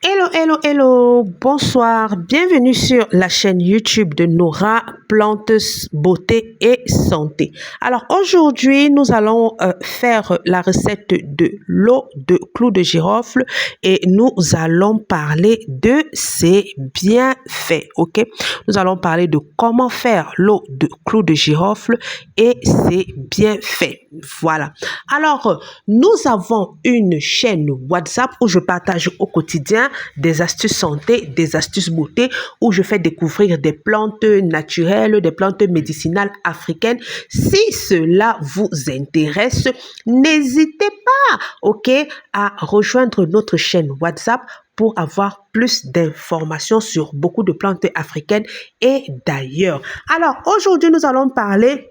Hello, hello, hello, bonsoir, bienvenue sur la chaîne YouTube de Nora Plantes Beauté et Santé. Alors aujourd'hui, nous allons faire la recette de l'eau de clou de girofle et nous allons parler de ses bienfaits, ok? Nous allons parler de comment faire l'eau de clou de girofle et ses bienfaits. Voilà. Alors, nous avons une chaîne WhatsApp où je partage au quotidien des astuces santé, des astuces beauté, où je fais découvrir des plantes naturelles, des plantes médicinales africaines. Si cela vous intéresse, n'hésitez pas, ok, à rejoindre notre chaîne WhatsApp pour avoir plus d'informations sur beaucoup de plantes africaines et d'ailleurs. Alors, aujourd'hui, nous allons parler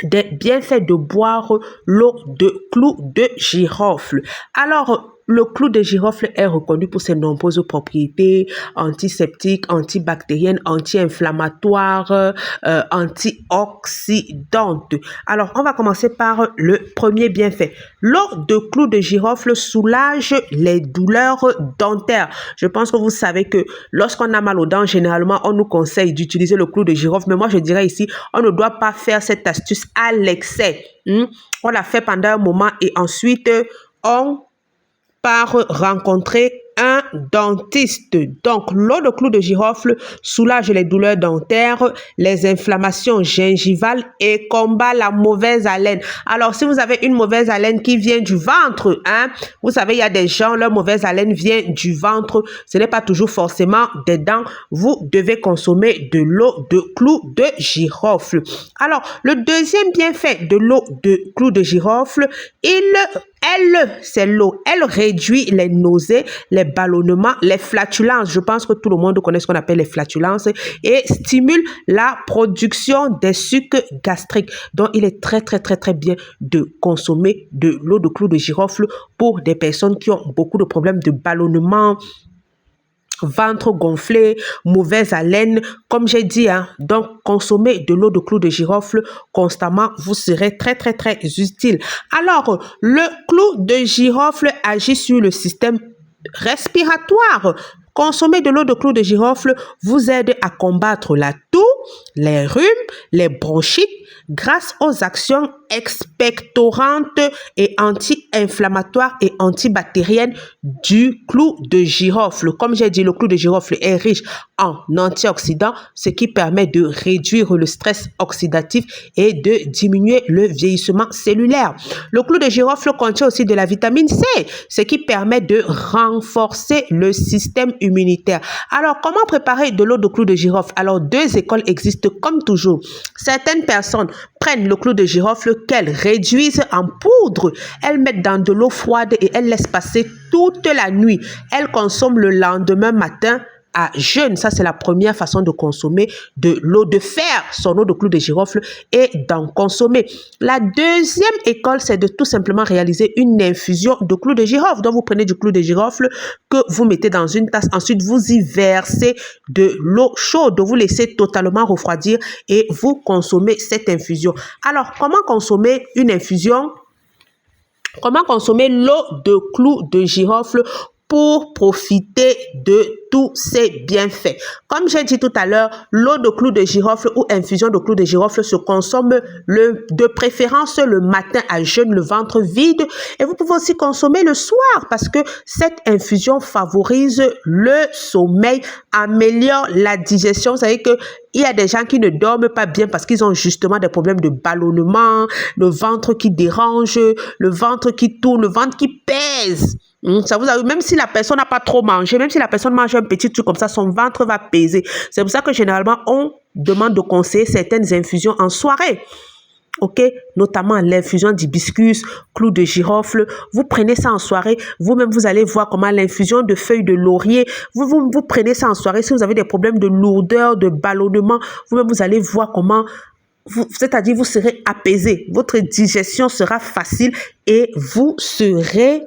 des bienfaits de boire l'eau de clou de girofle. Alors, le clou de girofle est reconnu pour ses nombreuses propriétés antiseptiques, antibactériennes, anti-inflammatoires, antioxydantes. Alors, on va commencer par le premier bienfait. L'eau de clou de girofle soulage les douleurs dentaires. Je pense que vous savez que lorsqu'on a mal aux dents, généralement, on nous conseille d'utiliser le clou de girofle. Mais moi, je dirais ici, on ne doit pas faire cette astuce à l'excès. On l'a fait pendant un moment et ensuite, on part rencontrer un dentiste. Donc, l'eau de clou de girofle soulage les douleurs dentaires, les inflammations gingivales et combat la mauvaise haleine. Alors, si vous avez une mauvaise haleine qui vient du ventre, vous savez, il y a des gens, leur mauvaise haleine vient du ventre. Ce n'est pas toujours forcément des dents. Vous devez consommer de l'eau de clou de girofle. Alors, le deuxième bienfait de l'eau de clou de girofle, c'est l'eau. Elle réduit les nausées, les ballonnements, les flatulences. Je pense que tout le monde connaît ce qu'on appelle les flatulences et stimule la production des sucs gastriques. Donc, il est très bien de consommer de l'eau de clou de girofle pour des personnes qui ont beaucoup de problèmes de ballonnement, ventre gonflé, mauvaise haleine, comme j'ai dit, donc consommer de l'eau de clou de girofle constamment vous serez très utile. Alors, le clou de girofle agit sur le système respiratoire. Consommer de l'eau de clou de girofle vous aide à combattre la toux, les rhumes, les bronchites grâce aux actions expectorantes et anti-inflammatoires et antibactériennes du clou de girofle. Comme j'ai dit, le clou de girofle est riche en antioxydants, ce qui permet de réduire le stress oxydatif et de diminuer le vieillissement cellulaire. Le clou de girofle contient aussi de la vitamine C, ce qui permet de renforcer le système immunitaire. Alors, comment préparer de l'eau de clou de girofle? Alors, deux écoles existent comme toujours. Certaines personnes prennent le clou de girofle qu'elles réduisent en poudre. Elles mettent dans de l'eau froide et elles laissent passer toute la nuit. Elles consomment le lendemain matin à jeûne. Ça, c'est la première façon de consommer de l'eau, de faire son eau de clou de girofle et d'en consommer. La deuxième école, c'est de tout simplement réaliser une infusion de clou de girofle. Donc, vous prenez du clou de girofle que vous mettez dans une tasse. Ensuite, vous y versez de l'eau chaude. Vous laissez totalement refroidir et vous consommez cette infusion. Alors, comment consommer une infusion? Comment consommer l'eau de clou de girofle pour profiter de tous ces bienfaits? Comme j'ai dit tout à l'heure, l'eau de clou de girofle ou infusion de clou de girofle se consomme de préférence le matin à jeûne, le ventre vide. Et vous pouvez aussi consommer le soir parce que cette infusion favorise le sommeil, améliore la digestion. Vous savez que il y a des gens qui ne dorment pas bien parce qu'ils ont justement des problèmes de ballonnement, le ventre qui dérange, le ventre qui tourne, le ventre qui pèse. Ça vous arrive, même si la personne n'a pas trop mangé, même si la personne mange un petit truc comme ça, son ventre va peser. C'est pour ça que généralement, on demande de conseiller certaines infusions en soirée. Ok, notamment l'infusion d'hibiscus, clou de girofle. Vous prenez ça en soirée. Vous-même, vous allez voir comment l'infusion de feuilles de laurier. Vous prenez ça en soirée. Si vous avez des problèmes de lourdeur, de ballonnement, vous-même, vous allez voir comment, c'est-à-dire vous serez apaisé. Votre digestion sera facile et vous serez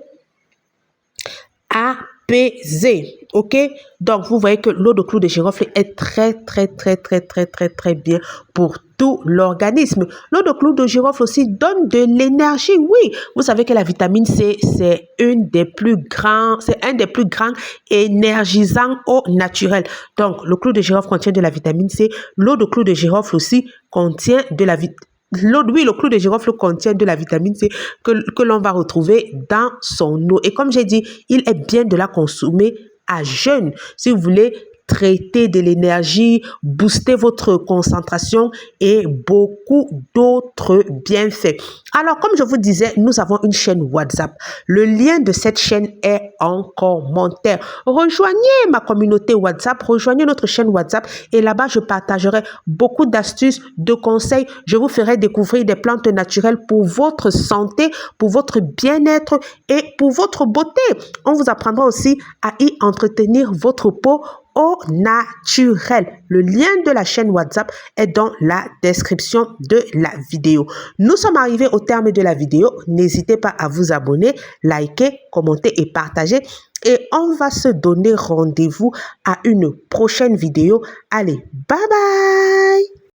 apaisé. apaiser. Ok, donc vous voyez que l'eau de clou de girofle est très bien pour tout l'organisme. L'eau de clou de girofle aussi donne de l'énergie. Oui, vous savez que la vitamine C, c'est un des plus grands énergisants au naturel. Donc, le clou de girofle contient de la vitamine C. L'eau de clou de girofle aussi contient de la vitamine. Oui, le clou de girofle contient de la vitamine C que l'on va retrouver dans son eau. Et comme j'ai dit, il est bien de la consommer à jeûne. Si vous voulez traiter de l'énergie, booster votre concentration et beaucoup d'autres bienfaits. Alors, comme je vous disais, nous avons une chaîne WhatsApp. Le lien de cette chaîne est en commentaire. Rejoignez ma communauté WhatsApp, rejoignez notre chaîne WhatsApp et là-bas, je partagerai beaucoup d'astuces, de conseils. Je vous ferai découvrir des plantes naturelles pour votre santé, pour votre bien-être et pour votre beauté. On vous apprendra aussi à y entretenir votre peau au naturel. Le lien de la chaîne WhatsApp est dans la description de la vidéo. Nous sommes arrivés au terme de la vidéo. N'hésitez pas à vous abonner, liker, commenter et partager. Et on va se donner rendez-vous à une prochaine vidéo. Allez, bye bye!